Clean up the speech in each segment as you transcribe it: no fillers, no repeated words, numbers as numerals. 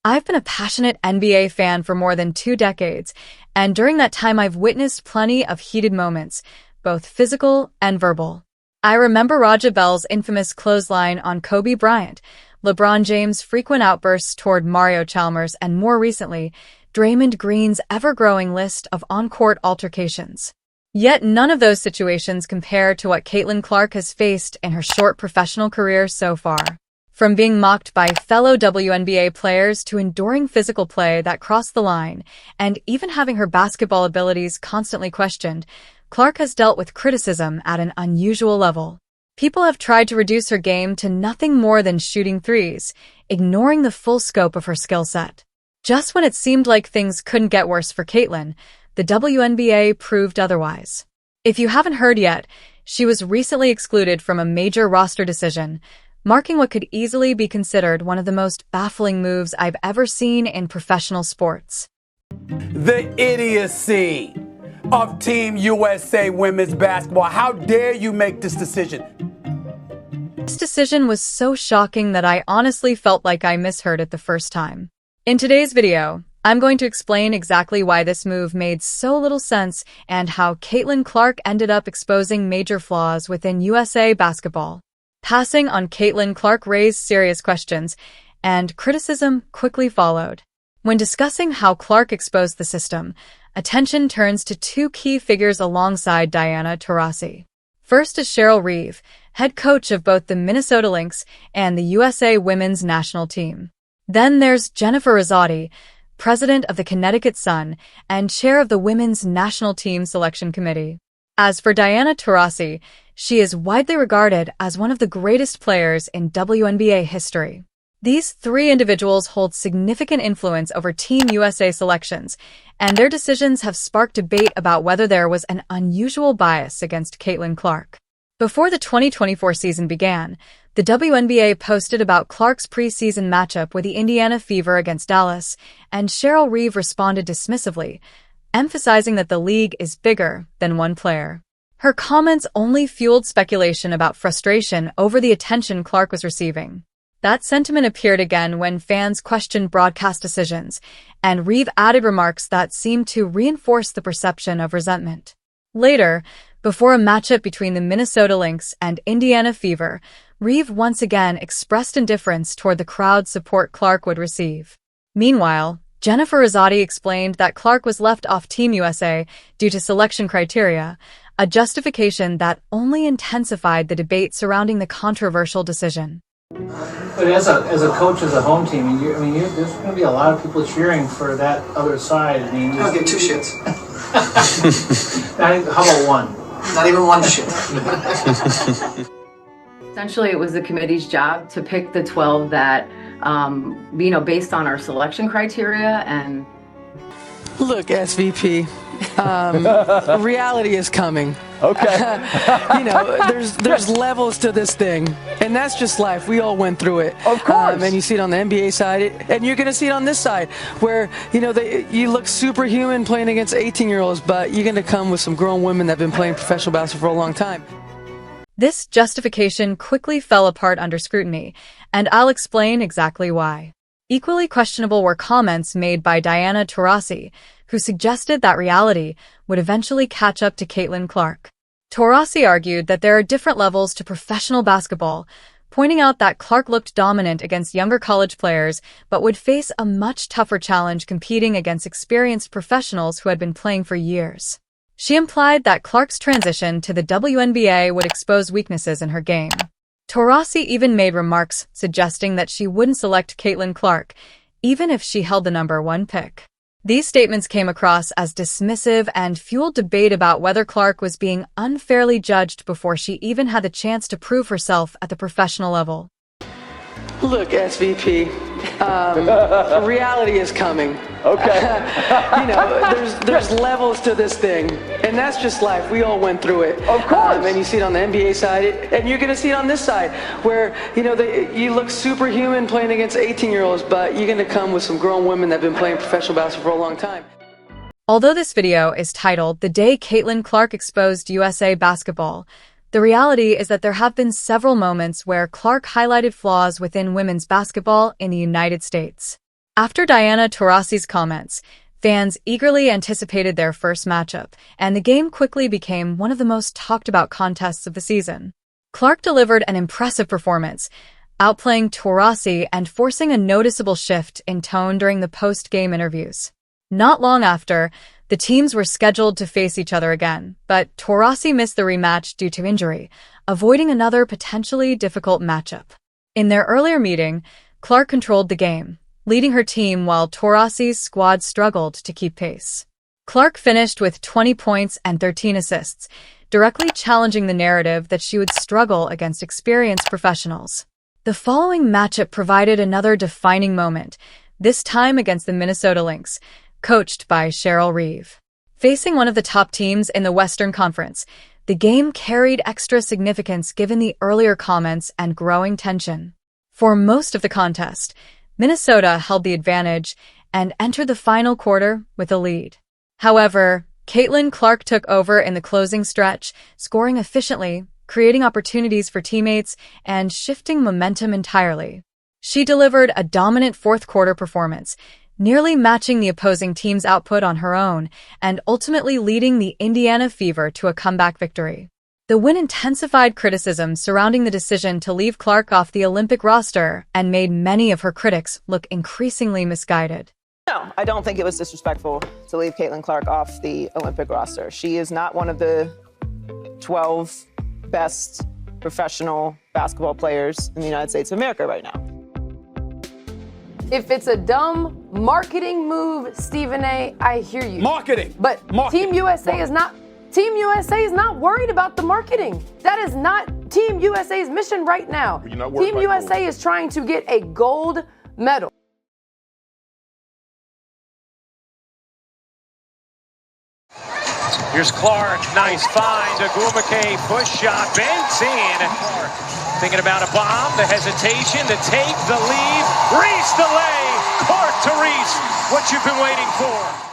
I've been a passionate NBA fan for more than 2 decades, and during that time I've witnessed plenty of heated moments, both physical and verbal. I remember Raja Bell's infamous clothesline on Kobe Bryant, LeBron James' frequent outbursts toward Mario Chalmers, and more recently, Draymond Green's ever-growing list of on-court altercations. Yet none of those situations compare to what Caitlin Clark has faced in her short professional career so far. From being mocked by fellow WNBA players to enduring physical play that crossed the line, and even having her basketball abilities constantly questioned, Clark has dealt with criticism at an unusual level. People have tried to reduce her game to nothing more than shooting threes, ignoring the full scope of her skill set. Just when it seemed like things couldn't get worse for Caitlin, the WNBA proved otherwise. If you haven't heard yet, she was recently excluded from a major roster decision, marking what could easily be considered one of the most baffling moves I've ever seen in professional sports. The idiocy of Team USA women's basketball. How dare you make this decision? This decision was so shocking that I honestly felt like I misheard it the first time. In today's video, I'm going to explain exactly why this move made so little sense and how Caitlin Clark ended up exposing major flaws within USA basketball. Passing on Caitlin Clark raised serious questions, and criticism quickly followed. When discussing how Clark exposed the system, attention turns to two key figures alongside Diana Taurasi. First is Cheryl Reeve, head coach of both the Minnesota Lynx and the USA women's national team. Then there's Jennifer Rosati, president of the Connecticut Sun and chair of the women's national team selection committee. As for Diana Taurasi, she is widely regarded as one of the greatest players in WNBA history. These three individuals hold significant influence over Team USA selections, and their decisions have sparked debate about whether there was an unusual bias against Caitlin Clark. Before the 2024 season began, the WNBA posted about Clark's preseason matchup with the Indiana Fever against Dallas, and Cheryl Reeve responded dismissively, emphasizing that the league is bigger than one player. Her comments only fueled speculation about frustration over the attention Clark was receiving. That sentiment appeared again when fans questioned broadcast decisions, and Reeve added remarks that seemed to reinforce the perception of resentment. Later, before a matchup between the Minnesota Lynx and Indiana Fever, Reeve once again expressed indifference toward the crowd support Clark would receive. Meanwhile, Jennifer Rosati explained that Clark was left off Team USA due to selection criteria, a justification that only intensified the debate surrounding the controversial decision. But as a coach, as a home team, there's going to be a lot of people cheering for that other side. I'll get two shits. How about one? Not even one shit. Essentially, it was the committee's job to pick the 12 that, based on our selection criteria. And look, SVP, reality is coming. Okay. There's levels to this thing, and that's just life. We all went through it. Of course. And you see it on the NBA side, and you're going to see it on this side, where, you look superhuman playing against 18-year-olds, but you're going to come with some grown women that have been playing professional basketball for a long time. This justification quickly fell apart under scrutiny, and I'll explain exactly why. Equally questionable were comments made by Diana Taurasi, who suggested that reality would eventually catch up to Caitlin Clark. Taurasi argued that there are different levels to professional basketball, pointing out that Clark looked dominant against younger college players but would face a much tougher challenge competing against experienced professionals who had been playing for years. She implied that Clark's transition to the WNBA would expose weaknesses in her game. Taurasi even made remarks suggesting that she wouldn't select Caitlin Clark, even if she held the #1 pick. These statements came across as dismissive and fueled debate about whether Clark was being unfairly judged before she even had the chance to prove herself at the professional level. Look, SVP, reality is coming. Okay. There's levels to this thing, and that's just life. We all went through it. Of course. And you see it on the NBA side, and you're going to see it on this side, where, you look superhuman playing against 18-year-olds, but you're going to come with some grown women that have been playing professional basketball for a long time. Although this video is titled "The Day Caitlin Clark Exposed USA Basketball," the reality is that there have been several moments where Clark highlighted flaws within women's basketball in the United States. After Diana Taurasi's comments, fans eagerly anticipated their first matchup, and the game quickly became one of the most talked-about contests of the season. Clark delivered an impressive performance, outplaying Taurasi and forcing a noticeable shift in tone during the post-game interviews. Not long after, the teams were scheduled to face each other again, but Taurasi missed the rematch due to injury, avoiding another potentially difficult matchup. In their earlier meeting, Clark controlled the game, leading her team while Taurasi's squad struggled to keep pace. Clark finished with 20 points and 13 assists, directly challenging the narrative that she would struggle against experienced professionals. The following matchup provided another defining moment, this time against the Minnesota Lynx, coached by Cheryl Reeve. Facing one of the top teams in the Western Conference, the game carried extra significance given the earlier comments and growing tension. For most of the contest, Minnesota held the advantage and entered the final quarter with a lead. However, Caitlin Clark took over in the closing stretch, scoring efficiently, creating opportunities for teammates, and shifting momentum entirely. She delivered a dominant fourth-quarter performance, nearly matching the opposing team's output on her own, and ultimately leading the Indiana Fever to a comeback victory. The win intensified criticism surrounding the decision to leave Clark off the Olympic roster and made many of her critics look increasingly misguided. No, I don't think it was disrespectful to leave Caitlin Clark off the Olympic roster. She is not one of the 12 best professional basketball players in the United States of America right now. If it's a dumb marketing move, Stephen A., I hear you. Marketing. But Team USA is not worried about the marketing. That is not Team USA's mission right now. Team USA is trying to get a gold medal. Here's Clark, nice find, Agumake, push shot, banks in. Thinking about a bomb, the hesitation, the take, the lead, Reese the lay, Clark to Reese, what you've been waiting for.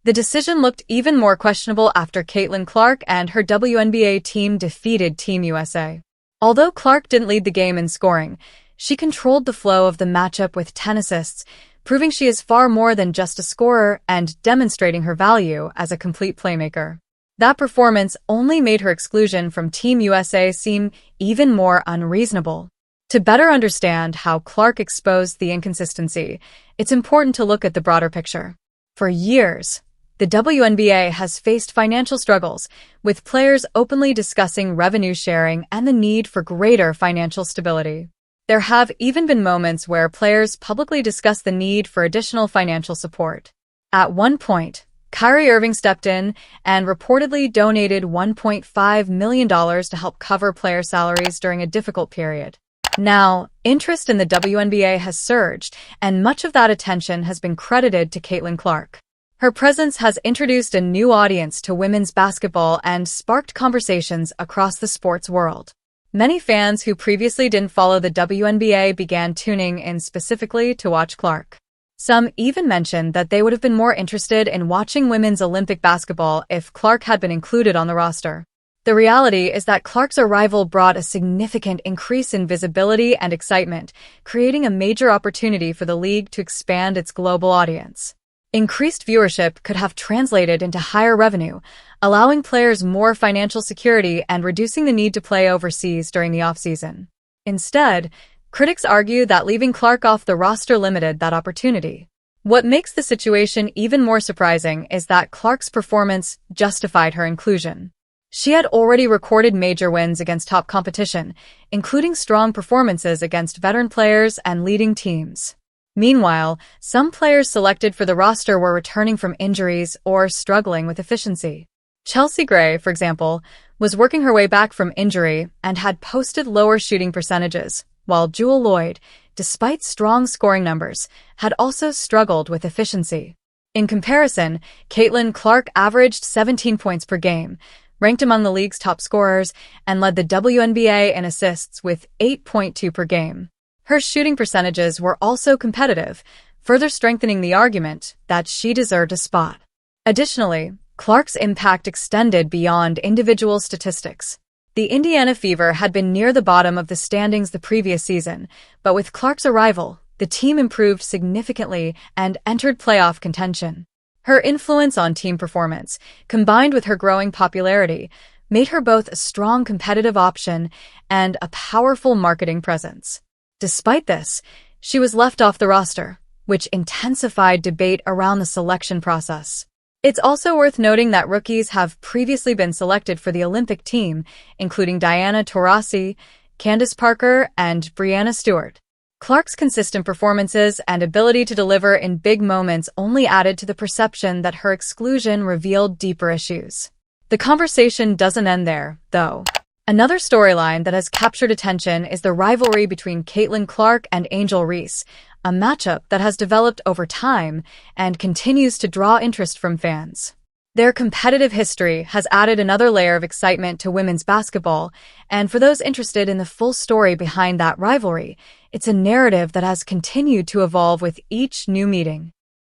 The decision looked even more questionable after Caitlin Clark and her WNBA team defeated Team USA. Although Clark didn't lead the game in scoring, she controlled the flow of the matchup with 10 assists, proving she is far more than just a scorer and demonstrating her value as a complete playmaker. That performance only made her exclusion from Team USA seem even more unreasonable. To better understand how Clark exposed the inconsistency, it's important to look at the broader picture. For years, the WNBA has faced financial struggles, with players openly discussing revenue sharing and the need for greater financial stability. There have even been moments where players publicly discuss the need for additional financial support. At one point, Kyrie Irving stepped in and reportedly donated $1.5 million to help cover player salaries during a difficult period. Now, interest in the WNBA has surged, and much of that attention has been credited to Caitlin Clark. Her presence has introduced a new audience to women's basketball and sparked conversations across the sports world. Many fans who previously didn't follow the WNBA began tuning in specifically to watch Clark. Some even mentioned that they would have been more interested in watching women's Olympic basketball if Clark had been included on the roster. The reality is that Clark's arrival brought a significant increase in visibility and excitement, creating a major opportunity for the league to expand its global audience. Increased viewership could have translated into higher revenue, allowing players more financial security and reducing the need to play overseas during the offseason. Instead, critics argue that leaving Clark off the roster limited that opportunity. What makes the situation even more surprising is that Clark's performance justified her inclusion. She had already recorded major wins against top competition, including strong performances against veteran players and leading teams. Meanwhile, some players selected for the roster were returning from injuries or struggling with efficiency. Chelsea Gray, for example, was working her way back from injury and had posted lower shooting percentages, while Jewell Loyd, despite strong scoring numbers, had also struggled with efficiency. In comparison, Caitlin Clark averaged 17 points per game, ranked among the league's top scorers, and led the WNBA in assists with 8.2 per game. Her shooting percentages were also competitive, further strengthening the argument that she deserved a spot. Additionally, Clark's impact extended beyond individual statistics. The Indiana Fever had been near the bottom of the standings the previous season, but with Clark's arrival, the team improved significantly and entered playoff contention. Her influence on team performance, combined with her growing popularity, made her both a strong competitive option and a powerful marketing presence. Despite this, she was left off the roster, which intensified debate around the selection process. It's also worth noting that rookies have previously been selected for the Olympic team, including Diana Taurasi, Candace Parker, and Breanna Stewart. Clark's consistent performances and ability to deliver in big moments only added to the perception that her exclusion revealed deeper issues. The conversation doesn't end there, though. Another storyline that has captured attention is the rivalry between Caitlin Clark and Angel Reese, a matchup that has developed over time and continues to draw interest from fans. Their competitive history has added another layer of excitement to women's basketball, and for those interested in the full story behind that rivalry, it's a narrative that has continued to evolve with each new meeting.